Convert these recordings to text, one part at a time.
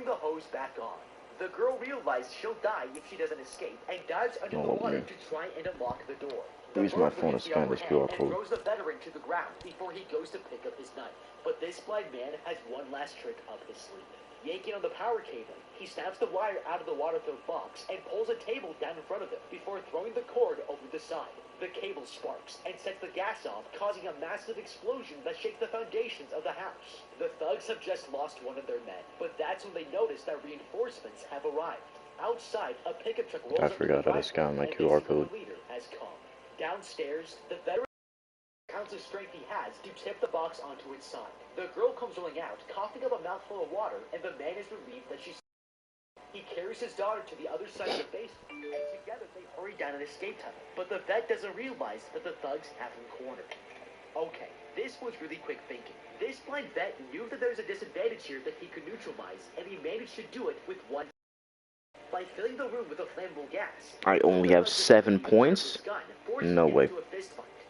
turning the hose back on. The girl realizes she'll die if she doesn't escape and dives under the water to try and unlock the door. Use my phone to scan this QR code. And throws the veteran to the ground before he goes to pick up his knife. But this blind man has one last trick up his sleeve. Yanking on the power cable, he snaps the wire out of the water-filled box and pulls a table down in front of him before throwing the cord over the side. The cable sparks and sets the gas off, causing a massive explosion that shakes the foundations of the house. The thugs have just lost one of their men, but that's when they notice that reinforcements have arrived. Outside, a pickup truck rolls up to the driveway, scan my and QR code. the leader has come. Downstairs, the veteran counts the strength he has to tip the box onto its side. The girl comes rolling out, coughing up a mouthful of water, and the man is relieved that she's... He carries his daughter to the other side of the basement, and together they hurry down an escape tunnel. But the vet doesn't realize that the thugs have him cornered. Okay, this was really quick thinking. This blind vet knew that there was a disadvantage here that he could neutralize, and he managed to do it with one... By filling the room with a flammable gas. I only have 7 points? No way.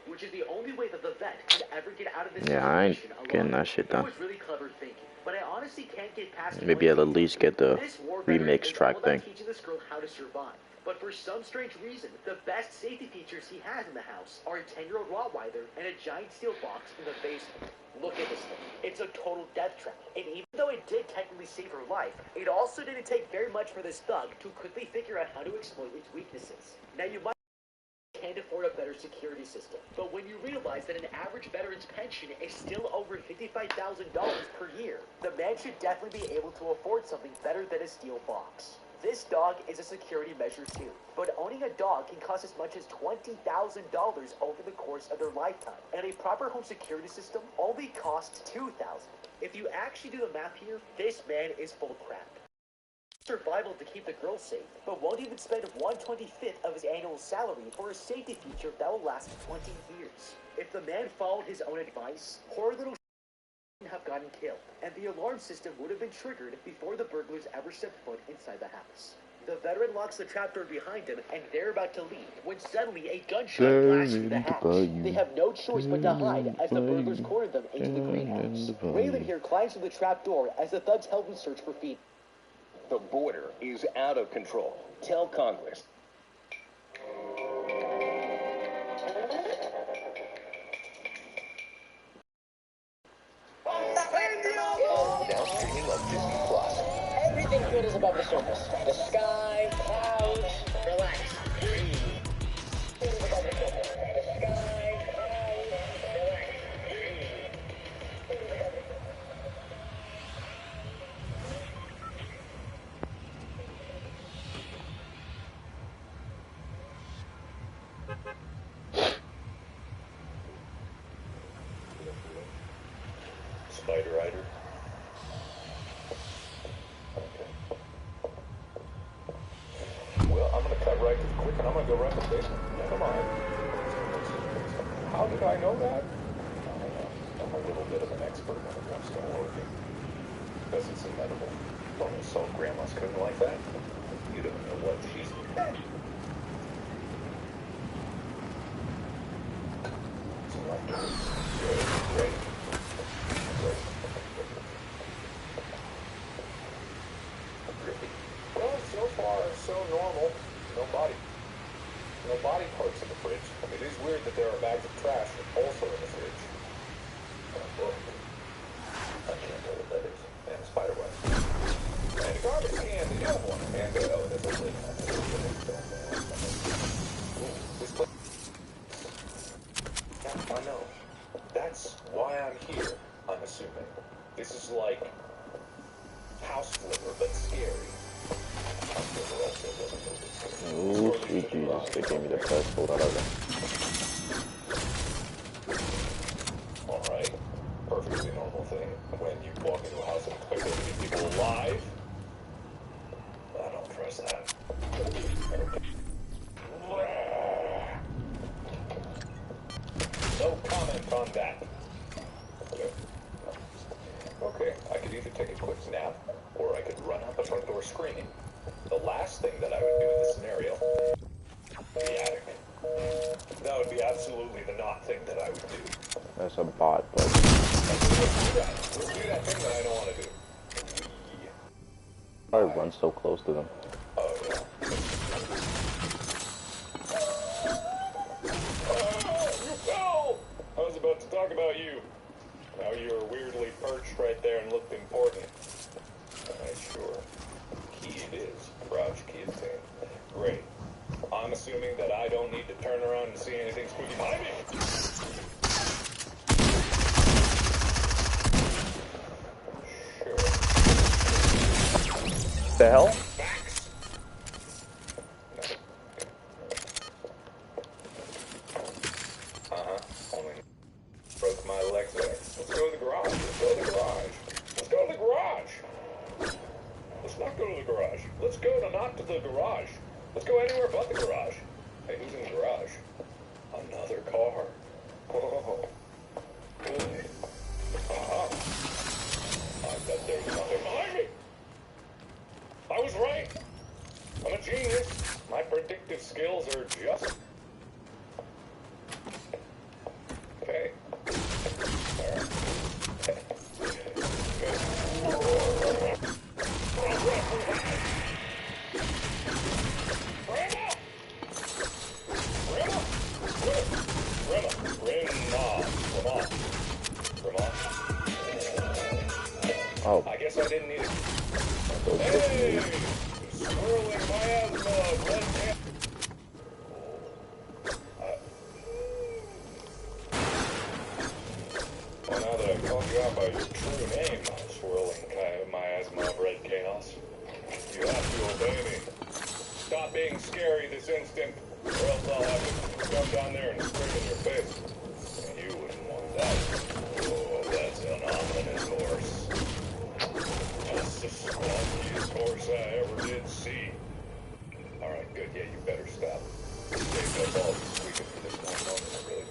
Which is the only way that the vet could ever get out of this Yeah, I ain't getting that shit done. It was really clever thinking, but I honestly can't get past Maybe I'll at least get the remix track thing. Teaching this girl how to survive. But for some strange reason, the best safety features he has in the house are a 10-year-old Rottweiler and a giant steel box in the basement. Look at this thing. It's a total death trap. And even though it did technically save her life, it also didn't take very much for this thug to quickly figure out how to exploit its weaknesses. Now you might can't afford a better security system, but when you realize that an average veteran's pension is still over $55,000 per year, the man should definitely be able to afford something better than a steel box. This dog is a security measure too, but owning a dog can cost as much as $20,000 over the course of their lifetime, and a proper home security system only costs $2,000. If you actually do the math here, this man is full of crap. Survival to keep the girl safe, but won't even spend 1/25th of his annual salary for a safety feature that will last 20 years. If the man followed his own advice, poor little have gotten killed, and the alarm system would have been triggered before the burglars ever stepped foot inside the house. The veteran locks the trapdoor behind him, and they're about to leave, when suddenly a gunshot blasts through the house. They have no choice but to hide as the burglars corner them into the greenhouse. Raylan here climbs through the trapdoor as the thugs help him search for feet. The border is out of control. Tell Congress. Now streaming on Disney Plus. Everything good is above the surface. The sky, clouds, relax. Breathe. Good is above the surface. The sky, clouds, relax. Spider Rider. Well, I'm going to cut right to the quick and I'm going to go right to the basement. Come on. How did I know that? I don't know. I'm a little bit of an expert when it comes to working. Because it's inevitable. Don't solve grandma's cooking like that. You don't know what she's... So like this. Great. Well, so far, so normal. No body parts in the fridge. I mean, it is weird that there are bags of trash also in the fridge. Look. I can't tell what that is. And a spider web. And a garbage can, the other one. And, oh, that's a lid. This place... Yeah, I know. That's why I'm here, I'm assuming. This is like... House Flipper, but scary. Oh, sweet Jesus, they gave me the best fold out of it. Alright. Perfectly normal thing. When you walk into a house and expect there to be people alive. I don't trust that. No comment on that. Okay, I could either take a quick nap, or I could run out the front door screaming. The last thing that I would do in this scenario, the attic. That would be absolutely the not thing that I would do. That's a bot, but... Let's do that. Let's do that thing that I don't want to do. probably run so close to them. Oh, yeah. You fell! I was about to talk about you. Now you were weirdly perched right there and looked important. Sure. Key it is. Garage key obtained. Great. I'm assuming that I don't need to turn around and see anything spooky behind me. Sure. The hell? Facts. Only broke my legs there. Let's go to the garage. Let's go to the garage. Let's go to the garage. Let's not go to the garage. Let's go to not to the garage. Let's go anywhere but the garage. Hey, who's in the garage? Another car. Oh. Good. I bet there's nothing behind me. I was right. I'm a genius. My predictive skills are just... Okay. Alright. Oh. I guess I didn't need it. Hey! Swirling miasma, red camp. Well, now that I've called you out by your true name, swirling miasma of red chaos, you have to obey me. Stop being scary this instant, or else I'll have to come down there and scream in your face. And you wouldn't want that. Oh, that's an ominous horse. That's the squawkiest horse I ever did see. Alright, good. Yeah, you better stop. Saved up all the squeaking for this one moment. I really,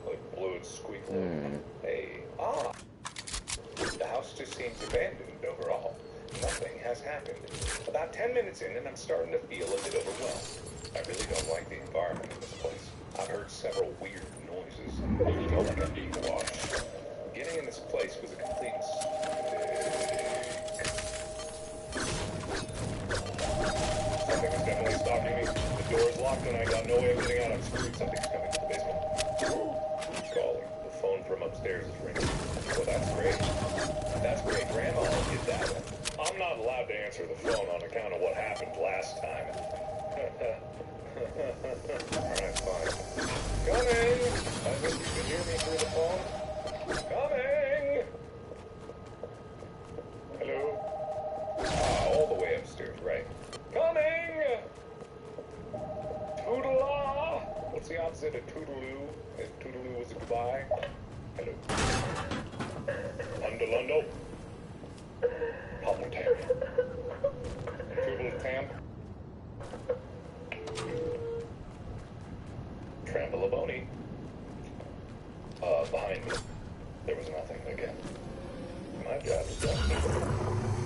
like, blew its squeak. Hey, the house just seems abandoned overall. Nothing has happened. About 10 minutes in, and I'm starting to feel a bit overwhelmed. I really don't like the environment in this place. I've heard several weird noises. I feel like I'm being watched. Getting in this place was a complete mistake. Something is definitely stalking me. The door is locked and I got no way of getting out. I'm screwed. Something's coming to the basement. Who's calling? The phone from upstairs is ringing. Well, that's great. That's great, Grandma. I'll get that one. I'm not allowed to answer the phone on account of what happened last time. Alright, fine. Coming! I think you can hear me through the phone. Coming! Hello? All the way upstairs, right. Coming! Toodle-ah! What's the opposite of toodaloo? If toodaloo was a goodbye? Hello. Lundo. Papa Tam. Toodle Tam. Trambalaboni. Behind me. There was nothing again. My job is done.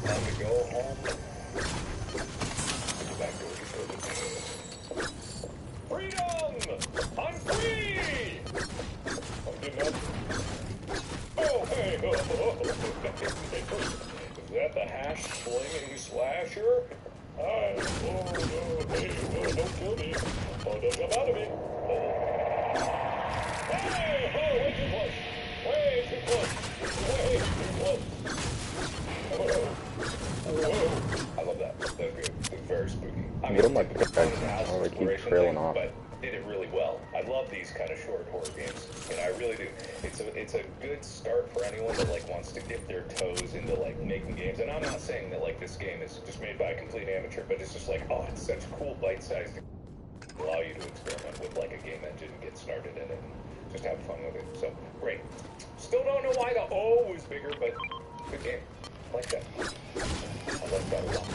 Time to go home. Back door to freedom! I'm free! I'm getting up. Oh, hey! Oh. Is that the hash slinging slasher? Oh, no, hey, no, don't kill me. Oh, don't come out of me. Oh. Hey, way too close. Way too close. Way too close. Whoa. I love that. That was good. It was very spooky. I mean, What am I it's a fun doing? house I keep exploration trailing thing, off. but did it really well. I love these kind of short horror games. You know, I really do. It's a good start for anyone that like wants to dip their toes into like making games. And I'm not saying that like this game is just made by a complete amateur, but it's just like, oh, it's such cool bite-sized to allow you to experiment with like a game engine and get started in it and just have fun with it. So great. Still don't know why the O was bigger, but good game. I like that. I like that a lot.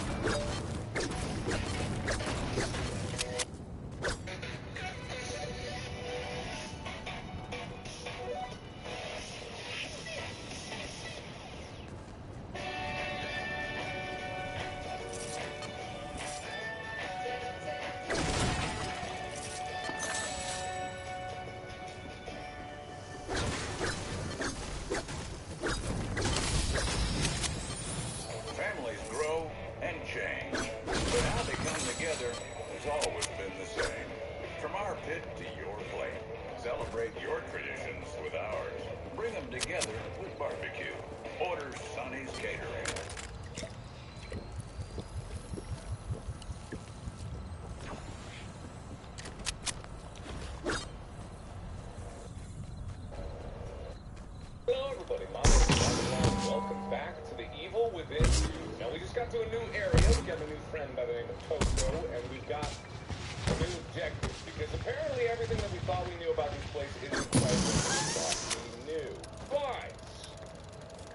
to a new area. We got a new friend by the name of Toto, and we got a new objective. Because apparently everything that we thought we knew about this place isn't quite what we thought we knew. But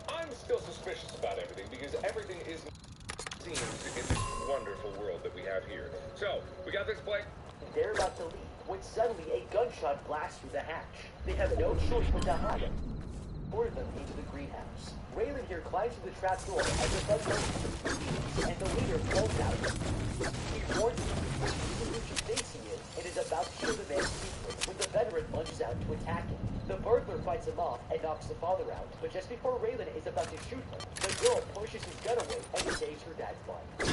I'm still suspicious about everything because everything is seems in this wonderful world that we have here. So, we got this place. They're about to leave when suddenly a gunshot blasts through the hatch. They have no choice but to hide. Board them into the greenhouse. Raylan here climbs through the trap door as the bug goes and the leader pulls out. He warns them who she thinks he is and is about to show the man's secret when the veteran lunges out to attack him. The burglar fights him off and knocks the father out, but just before Raylan is about to shoot him, the girl pushes his gun away and saves her dad's life. The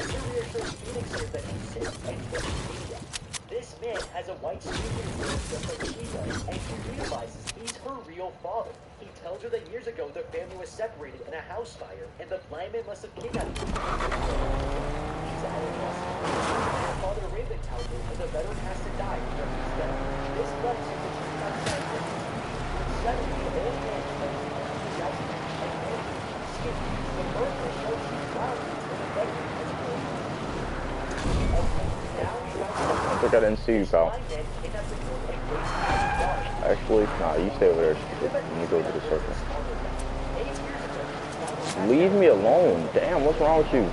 leader reassures Phoenix here that he's safe and puts Phoenix. This man has a white skin just like she does, and she realizes he's her real father. He tells her that years ago their family was separated in a house fire, and the blind man must have kidnapped her. She's at a loss. Her father Raven tells her that the veteran has to die before he's dead. This led to the truth outside of him. Suddenly, the old man starts to judge him, and then skip. The burglar shows him proudly to the veteran as well. Okay, now we got I think I didn't see you, pal. Actually, nah, you stay over there. Let me go to the circle. Leave me alone. Damn, what's wrong with you?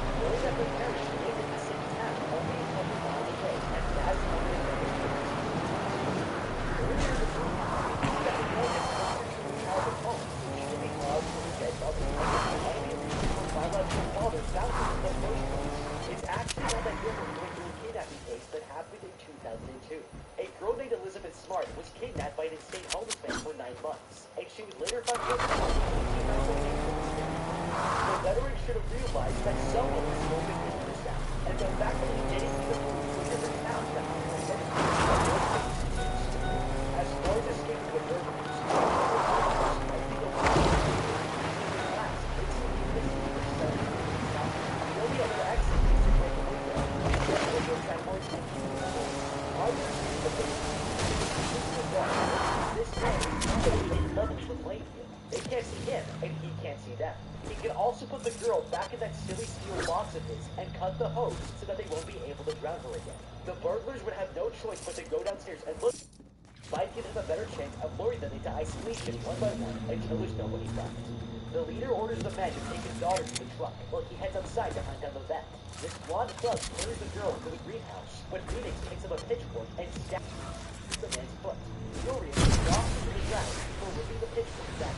It's actually not that different from the kidnapping case that happened in 2002. A girl named Elizabeth Smart was kidnapped by an insane homeless man for 9 months, and she was later found guilty of 18 months of The veteran should have realized that someone was smoking in the sound, and the fact that he didn't see the police was in the town that he was as far as escaping the burglars, they can't see him, and he can't see them. He can also put the girl back in that silly steel box of his and cut the hose so that they won't be able to drown her again. The burglars would have no choice but to go downstairs and look. Might give them a better chance of luring them into isolation one by one until there's nobody left. The leader orders the men to take his daughter to the truck while he heads outside to hunt down the vet. This blonde thug carries the girl into the greenhouse, but Phoenix picks up a pitchfork and stabs the man's foot. Furious, he drops him to the ground before ripping the pitchfork back.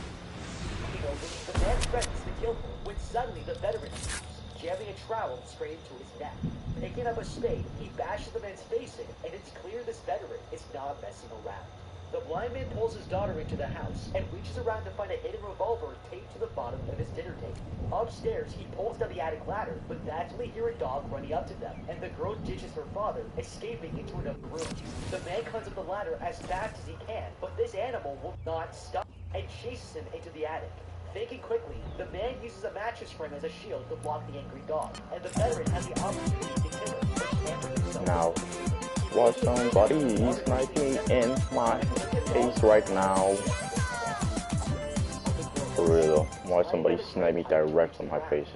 The man threatens to kill him when suddenly the veteran appears, jamming a trowel straight into his neck. Picking up a spade, he bashes the man's face in, and it's clear this veteran is not messing around. The blind man pulls his daughter into the house and reaches around to find a hidden revolver taped to the bottom of his dinner table. Upstairs, he pulls down the attic ladder, but that's when they hear a dog running up to them, and the girl ditches her father, escaping into another room. The man climbs up the ladder as fast as he can, but this animal will not stop and chases him into the attic. Thinking quickly, the man uses a mattress frame as a shield to block the angry dog, and the veteran has the opportunity to kill him, but can't bring himself. Now, watch somebody snipe me in my face right now. For real though, watch somebody snipe me direct on my face.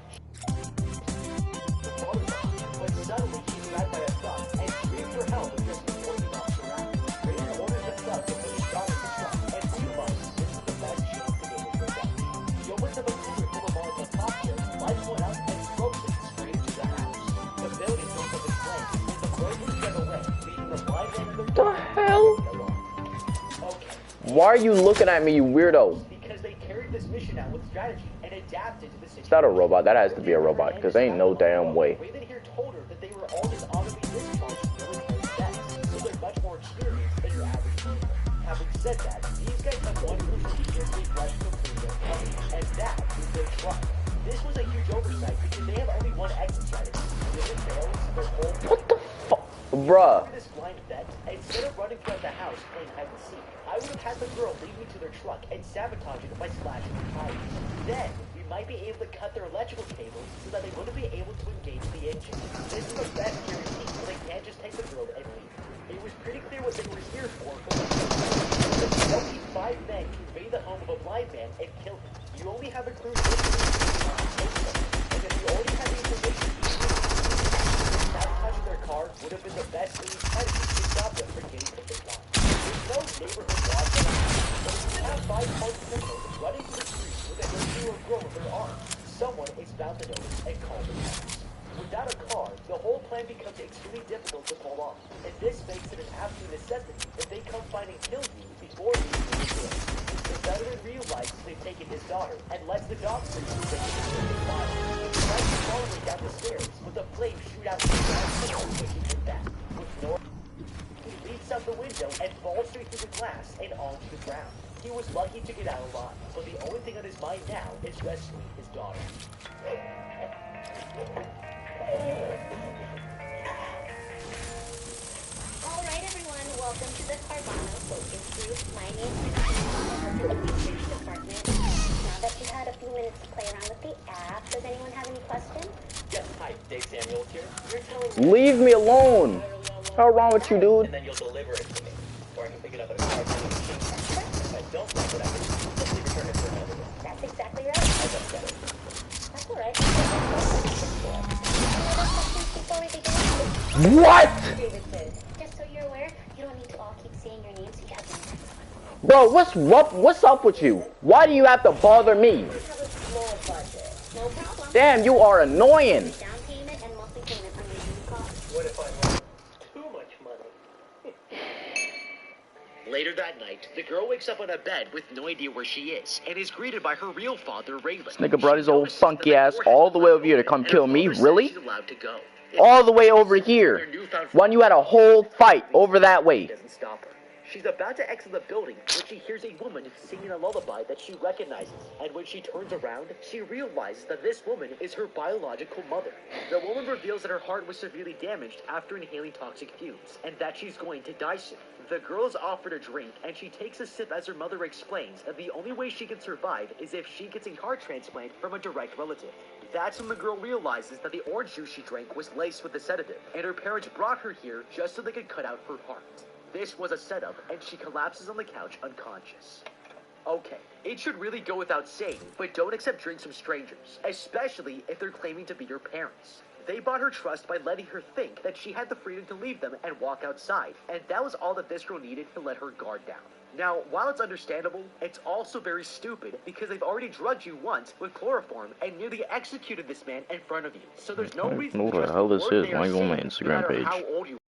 But suddenly he's grabbed by a thug and screams for help just before he knocks her out. Raylan orders the thug to put his daughter in the truck and realizes this is the best chance to get his revenge. He opens up a cooler full of Molotov cocktails, lights one up, and throws it straight into the house. The building goes up in flames, and the burglars get away, leaving the blind man and the What the hell? Okay. Why are you looking at me, you weirdo? Because they carried this mission out with strategy and adapted to the situation. It's not a robot. That has to be a robot, because ain't no damn way. Raven here told her that they were all dishonorably discharged from military vets, so they're much more experienced than your average people. Having said that, these guys have one crucial feature they rush to complete their plan, and that is their truck. This was a huge oversight because they have only one exit strategy. If it fails, their whole What the fuck? Bruh. this blind vet, instead of running throughout the house playing hide and seek, I would have had the girl lead me to their truck and sabotage it by slashing the tires. Then, we might be able to cut their electrical cables so that they wouldn't be able to engage the engine. This is the best guarantee, so they can't just take the girl and leave. It was pretty clear what they were here for, but you don't need 5 men to invade the home of a blind man and kill him. You only have a crew of 15 and if you already have the information plan becomes extremely difficult to pull off, and this makes it an absolute necessity if they come find and kill you before you do it. The veteran realizes they've taken his daughter and lets the dog free to take it to the fire. He tries to follow her down the stairs, but the flames shoot out his glass pushing him back. With no he leaps out the window and falls straight through the glass and onto the ground. He was lucky to get out alive, but the only thing on his mind now is rescuing his daughter. Alright everyone, welcome to the Carvana Focus Group. My name is Christina from the Research Department. Now that you've had a few minutes to play around with the app, does anyone have any questions? Yes, hi, Dave Samuels here. You're telling me Leave me alone. What's wrong with you, dude? and then you'll deliver it to me. Or I can pick it up at a car exchange. If I don't like what I can simply return it for another one. That's exactly right. I just get it. That's alright. Before we begin, What? David says, just so you're aware, you don't need to all keep saying your names, so you have the next one. Bro, what's up with you? Why do you have to bother me? We have a small budget. No problem. Damn, you are annoying. Down payment and monthly payment on your new car. What if I want too much money? Later that night, the girl wakes up on a bed with no idea where she is, and is greeted by her real father, Raylan. This nigga brought his old Notices that funky the ass door has all the been way left over here to open, come and kill her me? father says Really? she's allowed to go. All the way over here. Her newfound When you had a whole fight over that way. doesn't stop her. She's about to exit the building when she hears a woman singing a lullaby that she recognizes. And when she turns around, she realizes that this woman is her biological mother. The woman reveals that her heart was severely damaged after inhaling toxic fumes, and that she's going to die soon. The girl is offered a drink, and she takes a sip as her mother explains that the only way she can survive is if she gets a heart transplant from a direct relative. That's when the girl realizes that the orange juice she drank was laced with a sedative, and her parents brought her here just so they could cut out her heart. This was a setup, and she collapses on the couch unconscious. Okay, it should really go without saying, but don't accept drinks from strangers, especially if they're claiming to be your parents. They bought her trust by letting her think that she had the freedom to leave them and walk outside, and that was all that this girl needed to let her guard down. Now, while it's understandable, it's also very stupid because they've already drugged you once with chloroform and nearly executed this man in front of you. So there's no I don't reason know to what the trust hell a this word is. they are Why go on my saying, Instagram no matter page? how old you are.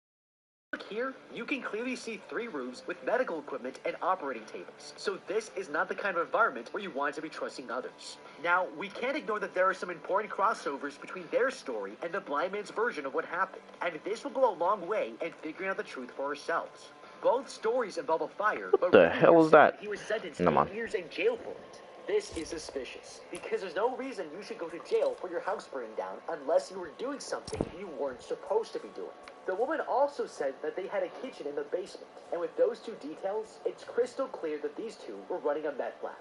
Look here, you can clearly see 3 rooms with medical equipment and operating tables. So this is not the kind of environment where you want to be trusting others. Now, we can't ignore that there are some important crossovers between their story and the blind man's version of what happened, and this will go a long way in figuring out the truth for ourselves. Both stories involve a fire, but the hell is that? he was sentenced Never to mind. years in jail for it. This is suspicious, because there's no reason you should go to jail for your house burning down unless you were doing something you weren't supposed to be doing. The woman also said that they had a kitchen in the basement, and with those 2 details, it's crystal clear that these 2 were running a meth lab.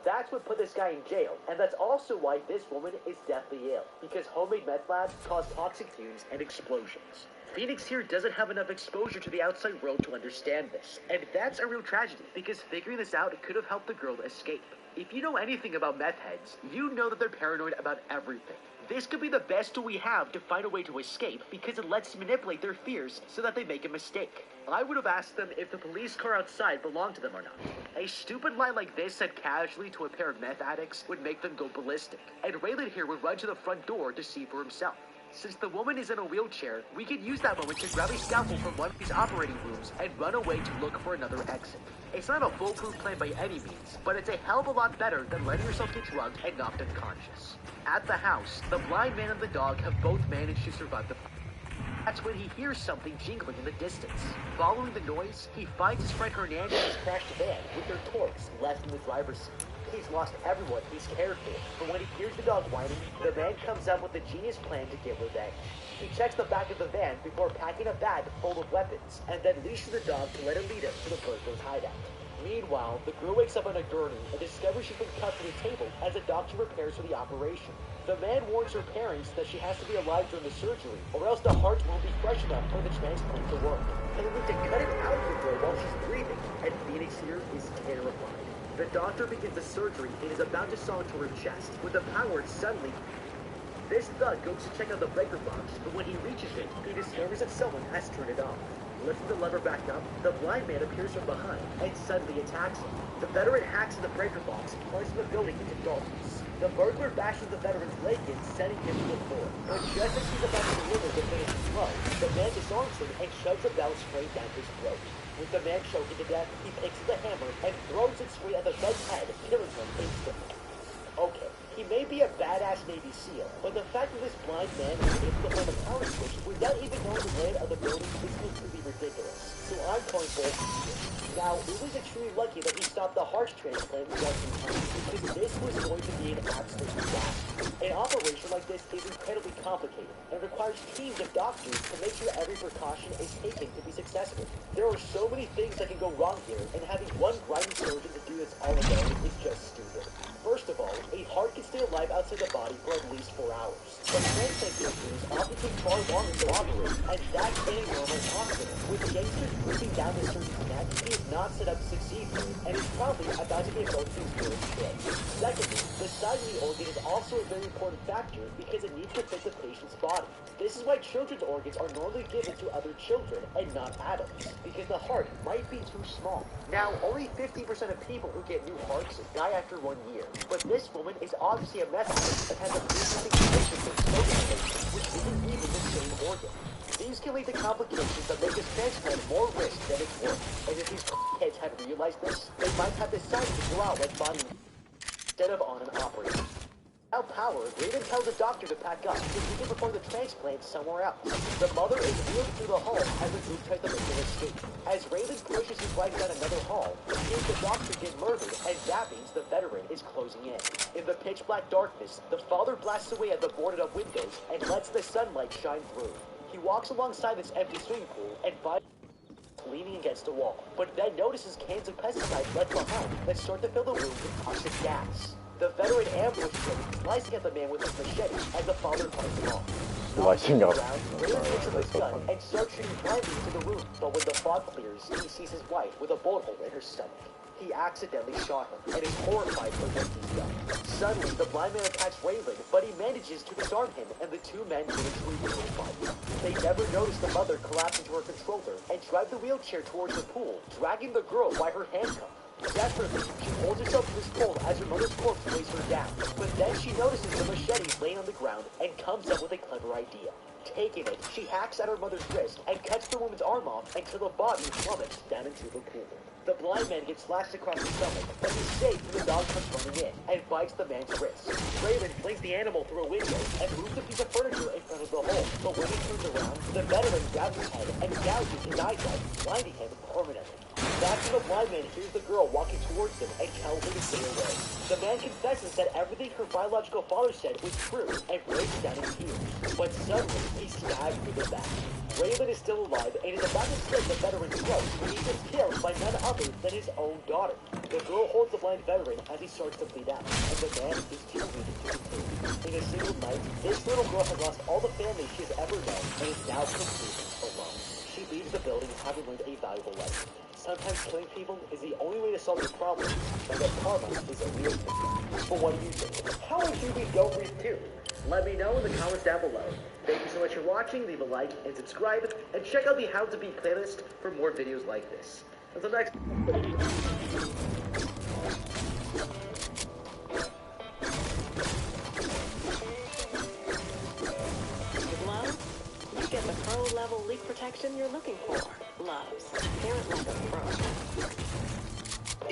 That's what put this guy in jail, and that's also why this woman is deathly ill, because homemade meth labs cause toxic fumes and explosions. Phoenix here doesn't have enough exposure to the outside world to understand this, and that's a real tragedy, because figuring this out could have helped the girl escape. If you know anything about meth heads, you know that they're paranoid about everything. This could be the best tool we have to find a way to escape, because it lets you manipulate their fears so that they make a mistake. I would have asked them if the police car outside belonged to them or not. A stupid lie like this said casually to a pair of meth addicts would make them go ballistic, and Raylan here would run to the front door to see for himself. Since the woman is in a wheelchair, we could use that moment to grab a scalpel from one of these operating rooms and run away to look for another exit. It's not a foolproof plan by any means, but it's a hell of a lot better than letting yourself get drugged and knocked unconscious. At the house, the blind man and the dog have both managed to survive the fire. That's when he hears something jingling in the distance. Following the noise, he finds his friend Hernandez's crashed van with their toys left in the driver's seat. He's lost everyone he's cared for, but when he hears the dog whining, the man comes up with a genius plan to get revenge. He checks the back of the van before packing a bag full of weapons, and then leashes the dog to let it lead him to the burglar's hideout. Meanwhile, the girl wakes up on a gurney and discovers she's been cut to the table as a doctor prepares for the operation. The man warns her parents that she has to be alive during the surgery, or else the heart won't be fresh enough for the transplant to work. They need to cut it out of the girl while she's breathing, and Phoenix here is terrified. The doctor begins the surgery and is about to saw into her chest, with the power suddenly. This thug goes to check out the breaker box, but when he reaches it, he discovers that someone has turned it off. Lifting the lever back up, the blind man appears from behind and suddenly attacks him. The veteran hacks in the breaker box, plunging the building into darkness. The burglar bashes the veteran's leg in, sending him to the floor. But just as he's about to deliver to finish his blow, the man disarms him and shoves a bell straight down his throat. With the man choking to death, he picks up the hammer and throws it straight at the Fed's head, killing him instantly. Okay, he may be a badass Navy SEAL, but the fact that this blind man was able to find a power switch without even knowing the layout of the building is completely ridiculous. So I'm calling both here. Now, it was extremely lucky that he stopped the heart transplant just in time, because this was going to be an absolute disaster. An operation like this is incredibly complicated, and requires teams of doctors to make sure every precaution is taken to be successful. There are so many things that can go wrong here, and having one grinding surgeon to do this all alone is just stupid. First of all, a heart can stay alive outside the body for at least 4 hours. But transplant surgeries often take far longer to operate, and that's in a normal hospital. With gangsters ripping down the surgeon's neck, he is not set up to succeed here, and is probably about to give birth to his first kid. Secondly, the size of the organ is also a very important factor because it needs to fit the patient's body. This is why children's organs are normally given to other children and not adults, because the heart might be too small. Now, only 50% of people who get new hearts die after 1 year, but this woman is obviously a method and has a pre-existing condition with smoking, which isn't even the same organ. These can lead to complications that make this transplant more risk than it's worth, and if these kids had realized this, they might have decided to go out like Bonnie instead of on an operator. Without power, Raven tells the doctor to pack up so he can perform the transplant somewhere else. The mother is wheeled through the hall as the group tries to make an escape. As Raven pushes his wife down another hall, he hears the doctor get murdered, and Davies, the veteran, is closing in. In the pitch-black darkness, the father blasts away at the boarded-up windows and lets the sunlight shine through. He walks alongside this empty swimming pool and finds leaning against a wall, but then notices cans of pesticides left behind that start to fill the room with toxic gas. The veteran ambushes him, slicing at the man with his machete as the father cuts him off. Slicing up. Raven picks up his gun and starts shooting blindly into the room, but when the fog clears, he sees his wife with a bullet hole in her stomach. He accidentally shot her, and is horrified for what he's done. Suddenly, the blind man attacks Raven, but he manages to disarm him, and the two men get into a brutal fight. They never notice the mother collapse into her controller, and drive the wheelchair towards the pool, dragging the girl by her handcuff. Desperately, she holds herself to this pole as her mother's corpse weighs her down, but then she notices the machete laying on the ground, and comes up with a clever idea. Taking it, she hacks at her mother's wrist, and cuts the woman's arm off until the body plummets down into the pool. The blind man gets slashed across the stomach, but he's safe when the dog comes running in, and bites the man's wrist. Raven flings the animal through a window, and moves a piece of furniture in front of the hole, but when he turns around, the veteran grabs his head and gouges his eyesight, blinding him permanently. That's when the blind man hears the girl walking towards him and tells her to stay away. The man confesses that everything her biological father said was true, and breaks down in tears. But suddenly, he's stabbed through the back. Raven is still alive and is about to slit the veteran's throat when he gets killed by none other than his own daughter. The girl holds the blind veteran as he starts to bleed out, and the man is too weak to continue. In a single night, this little girl has lost all the family she has ever known and is now completely alone. She leaves the building having learned a valuable lesson. Sometimes killing people is the only way to solve your problem, and that karma is a real thing. But what do you think? How would you be Go Breathe 2? Let me know in the comments down below. Thank you so much for watching, leave a like and subscribe, and check out the How to Beat playlist for more videos like this. Until next Loves, you get the pro-level leak protection you're looking for. Loves, parent like a pro.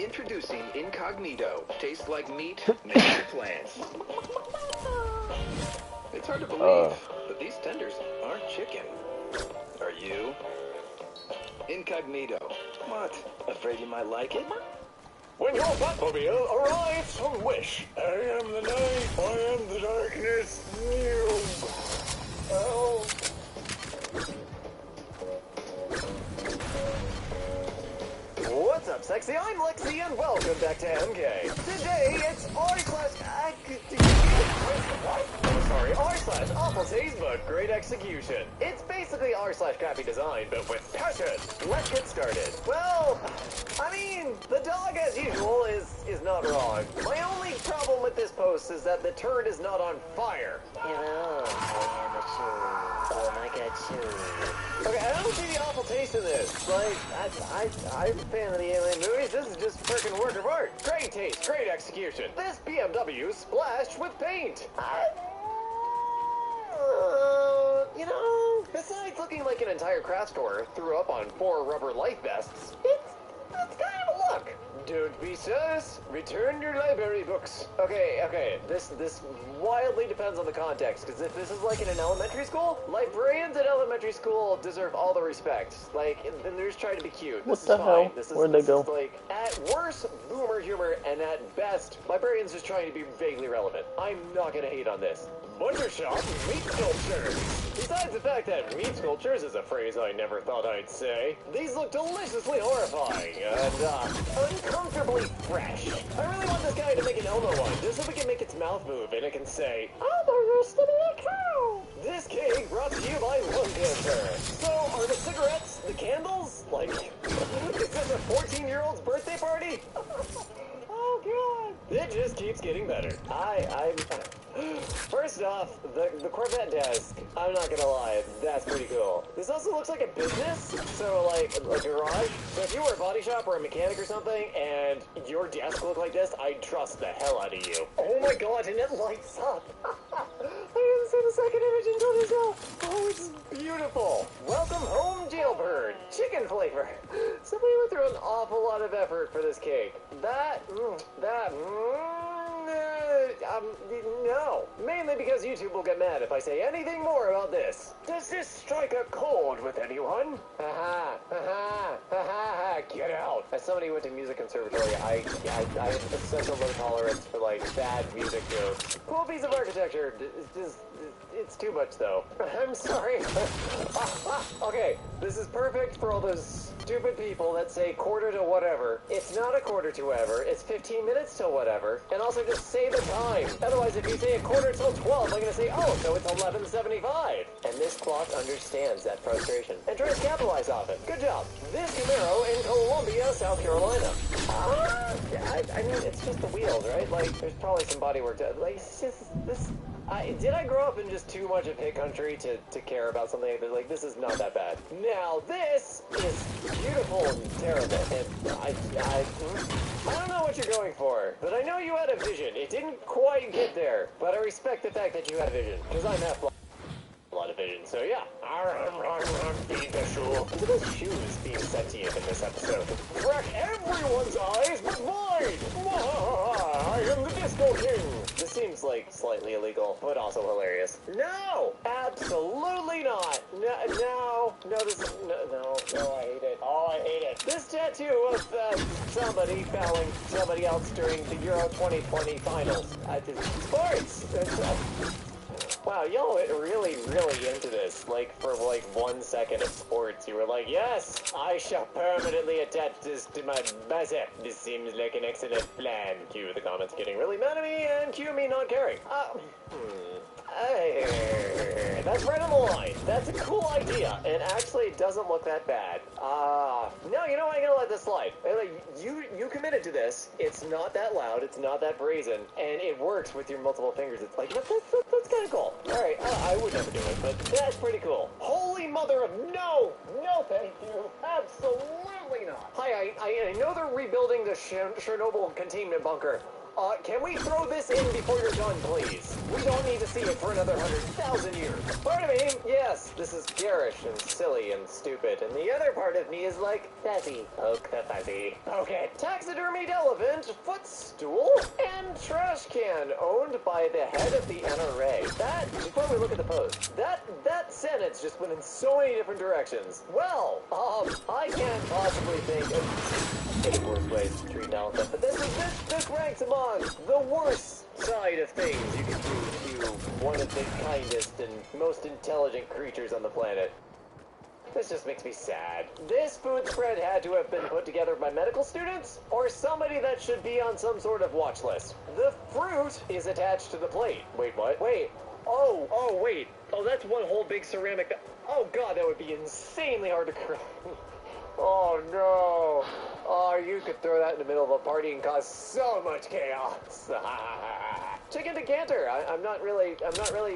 Introducing Incognito. Tastes like meat, nature plants. It's hard to believe, but these tenders aren't chicken. Are you? Incognito. What? Afraid you might like it? When your Batmobile arrives on Wish. I am the night, I am the darkness. Oh. What's up, sexy? I'm Lexi, and welcome back to MK. Today, it's r/awful taste, but great execution. It's basically r/crappy design, but with passion. Let's get started. Well, I mean, the dog, as usual, is not wrong. My only problem with this post is that the turd is not on fire. Hello, I got you. Okay, I don't see the awful taste in this. Like, I'm a fan of the Alien movies. This is just freaking work of art. Great taste, great execution. This BMW splashed with paint. You know, like an entire craft store threw up on 4 rubber life vests. It's kind of a look. Don't be sus. Return your library books. Okay. This wildly depends on the context, because if this is like in an elementary school, librarians at elementary school deserve all the respect. Like, and they're just trying to be cute. What This the is hell? fine. This is, Where'd they this go? is like, at worst, boomer humor, and at best, librarians just trying to be vaguely relevant. I'm not gonna hate on this. Butcher shop meat sculptures. Besides the fact that meat sculptures is a phrase I never thought I'd say, these look deliciously horrifying and uncomfortably fresh. I really want this guy to make an Elmo one, just so we can make its mouth move and it can say, Elmo used to be a cow. This cake brought to you by lung cancer. So, are the cigarettes the candles? Like, is this a 14-year-old's birthday party? Oh god. It just keeps getting better. First off, the Corvette desk, I'm not gonna lie, that's pretty cool. This also looks like a business, so like a garage. So if you were a body shop or a mechanic or something, and your desk looked like this, I'd trust the hell out of you. Oh my god, and it lights up. I didn't see the second image until just now. Oh, it's beautiful. Welcome home, Jailbird. Chicken flavor. Somebody went through an awful lot of effort for this cake. No. Mainly because YouTube will get mad if I say anything more about this. Does this strike a chord with anyone? Get out. As somebody who went to music conservatory, I have such a low tolerance for, like, bad music jokes. Cool piece of architecture. It's too much, though. I'm sorry. Okay, this is perfect for all those stupid people that say quarter to whatever. It's not a quarter to ever. It's 15 minutes till whatever. And also just say the time. Otherwise, if you say a quarter till 12, I'm going to say, oh, so it's 11:75. And this clock understands that frustration and tries to capitalize off it. Good job. This Camaro in Columbia, South Carolina. I mean, it's just the wheels, right? Like, there's probably some body work done. Like, it's just this. Did I grow up in just too much of hick country to care about something like this? Like, this is not that bad. Now, this is beautiful and terrible. And I don't know what you're going for, but I know you had a vision. It didn't quite get there, but I respect the fact that you had a vision, because I'm half blind. A lot of vision, so yeah. Feed the shoe. Look at those shoes being sentient in this episode. Crack everyone's eyes, but mine! I am the Disco King! This seems like slightly illegal, but also hilarious. No! Absolutely not! No, I hate it. Oh, I hate it. This tattoo of somebody fouling somebody else during the Euro 2020 finals. Sports! Wow, y'all were really into this. Like, for like 1 second of sports, you were like, yes, I shall permanently attach this to my bicep. This seems like an excellent plan. Cue the comments getting really mad at me, and cue me not caring. That's right on the line. That's a cool idea, and actually it doesn't look that bad. No, you know what, I'm gonna let this slide. Like, you committed to this. It's not that loud, it's not that brazen, and it works with your multiple fingers. It's like, that's kind of cool. Alright, I would never do it, but that's pretty cool. Holy mother of no! No, thank you. Absolutely not. Hi, I know they're rebuilding the Chernobyl containment bunker. Can we throw this in before you're done, please? We don't need to see it for another 100,000 years. Part of me, yes, this is garish and silly and stupid, and the other part of me is like, fuzzy. Poke the fuzzy. Okay. Taxidermied elephant, footstool, and trash can owned by the head of the NRA. Before we look at the post, that sentence just went in so many different directions. Well, I can't possibly think of any worse ways to treat an elephant, but this ranks among the worst side of things you can do to one of the kindest and most intelligent creatures on the planet. This just makes me sad. This food spread had to have been put together by medical students or somebody that should be on some sort of watch list. The fruit is attached to the plate. Wait, what? Wait. Oh, wait. Oh, that's one whole big ceramic. Oh, God, that would be insanely hard to correct. Oh, no. Oh, you could throw that in the middle of a party and cause so much chaos. Chicken decanter. I'm not really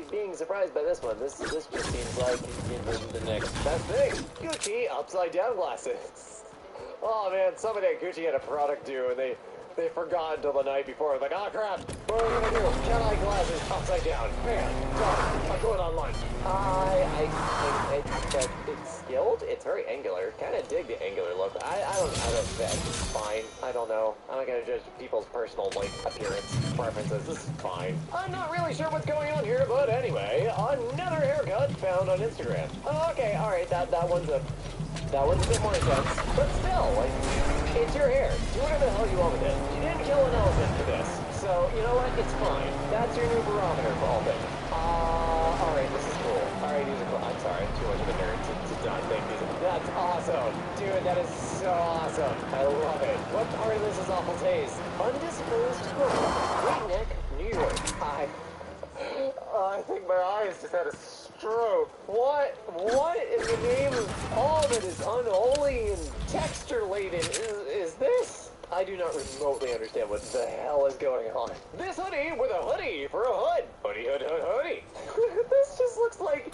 being surprised by this one. This just seems like the next best thing. Gucci upside down glasses. Oh man, somebody at Gucci had a product due and they forgot until the night before. Like, oh crap, what are we gonna do? Jedi glasses upside down. Man, done. I'm going on lunch. but it's skilled. It's very angular. Kind of dig the angular look. I don't think it's fine. I don't know. I'm not gonna judge people's personal like appearance preferences. This is fine. I'm not really sure what's going on here, but anyway, another haircut found on Instagram. Oh, okay, all right. That one's a bit more intense, but still, like, it's your hair. Do whatever the hell you want with it. You didn't kill an elephant for this, so you know what? It's fine. That's your new barometer for all things. Alright, this is cool. Alright, these are cool. I'm sorry, too much of a nerd to not think these are... That's awesome! Dude, that is so awesome! I love it. What part of this is awful taste? Undisposed Grove, Great Neck, New York. I think my eyes just had a stroke. What in the name of all that is unholy and texture-laden is this? I do not remotely understand what the hell is going on. This hoodie with a hoodie for a hood. Hoodie, hood, hood, hoodie. This just looks like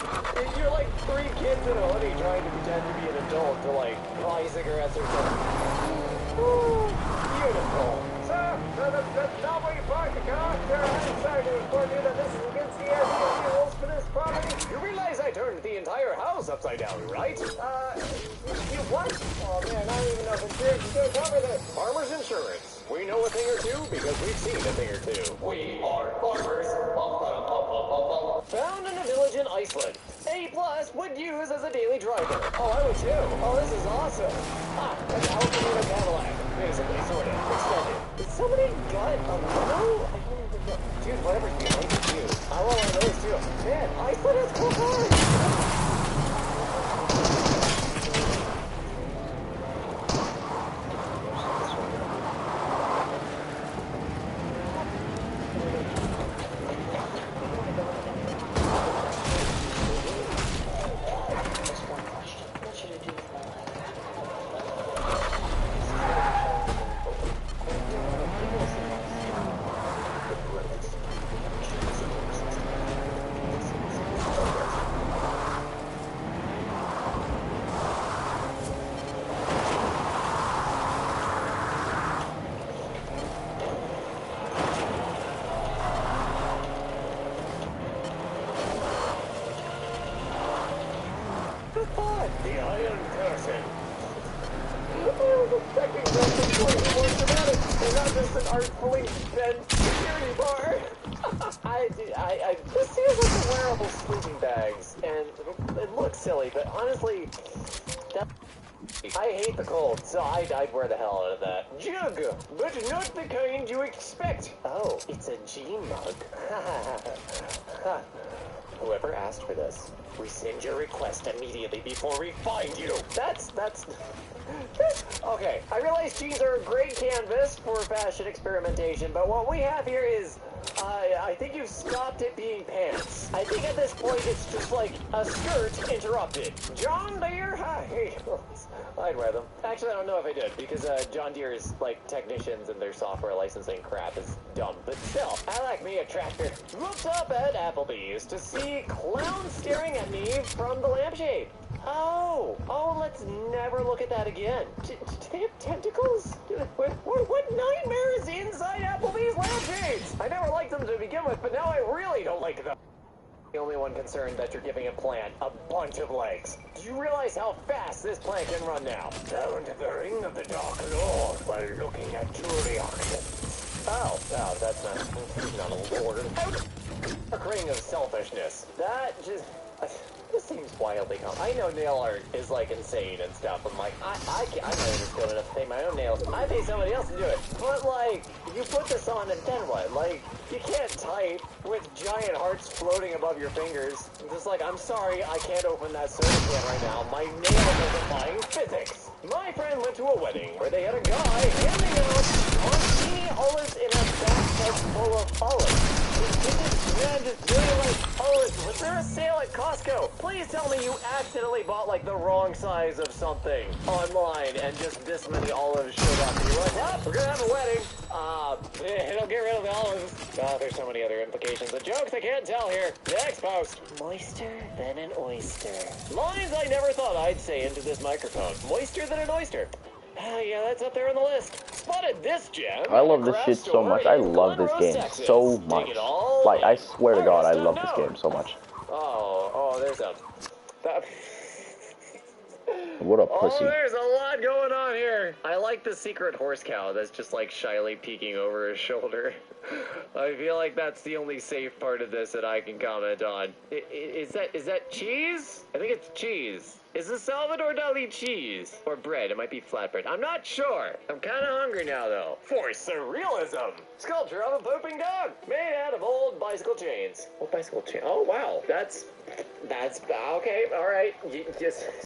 you're like 3 kids in a hoodie trying to pretend to be an adult to like buy cigarettes or something. Ooh, beautiful. Sir, that's not where you park the car. Sir, I'm sorry to inform you that this is against the Airbnb rules for this property. You realize I turned the entire house upside down, right? You what? Oh man, I don't even know if insurance is gonna cover this. Farmers Insurance. We know a thing or two because we've seen a thing or two. We are farmers. Found in a village in Iceland. A+ would use as a daily driver. Oh, I would too. Oh, this is awesome. An Alpha Cadillac. Basically, sort of. Extended. Did somebody gut a limo? I don't even know. Dude, whatever you like to do. I want one of those too. Man, Iceland has cool cars. The Iron Curtain. I was expecting something slightly more dramatic, and not just an artfully bent security bar. This seems like the wearable sleeping bags, and it looks silly, but honestly, I hate the cold, so I'd wear the hell out of that. Jug, but not the kind you expect. Oh, it's a G mug. Whoever asked for this, rescind your request immediately before we find you. That's okay. I realize jeans are a great canvas for fashion experimentation, but what we have here is, I think you've stopped it being pants. I think at this point it's just like a skirt interrupted. John Deere, hi. I'd wear them. Actually, I don't know if I did, because John Deere's like technicians and their software licensing crap is dumb. But still, I like me a tractor. Looked up at Applebee's to see clowns staring at me from the lampshade. Oh, let's never look at that again. Do they have tentacles? What nightmare is inside Applebee's lampshades? I never liked them to begin with, but now I really don't like them. The only one concerned that you're giving a plant a bunch of legs. Do you realize how fast this plant can run now? Down to the ring of the Dark Lord while looking at jewelry auctions. Oh, that's not a lord. A ring of selfishness. That just... This seems wildly common. I know nail art is like insane and stuff. I'm like, I'm not even skilled enough to paint my own nails. I pay somebody else to do it. But like, you put this on and then what? Like, you can't type with giant hearts floating above your fingers. Just like, I'm sorry, I can't open that soda can right now. My nail is defying physics. My friend went to a wedding where they had a guy handing out martini olives in a bathtub full of olives. Man, just really like olives. Was there a sale at Costco? Please tell me you accidentally bought like the wrong size of something online and just this many olives showed up. You're like, well, we're gonna have a wedding. It'll get rid of the olives. There's so many other implications of jokes I can't tell here. Next post. Moister than an oyster. Lines I never thought I'd say into this microphone. Moister than an oyster. Yeah, that's up there on the list. Spotted this gem. I love this shit so much. I love this game so much. Like, I swear to God, I love this game so much. Oh, there's a... What a pussy. Oh, there's a lot going on here. I like the secret horse cow that's just like shyly peeking over his shoulder. I feel like that's the only safe part of this that I can comment on. Is that cheese? I think it's cheese. Is this Salvador Dali cheese? Or bread? It might be flatbread. I'm not sure. I'm kind of hungry now, though. For surrealism! Sculpture of a pooping dog made out of old bicycle chains. What bicycle chain? Oh, wow. That's okay. All right. Just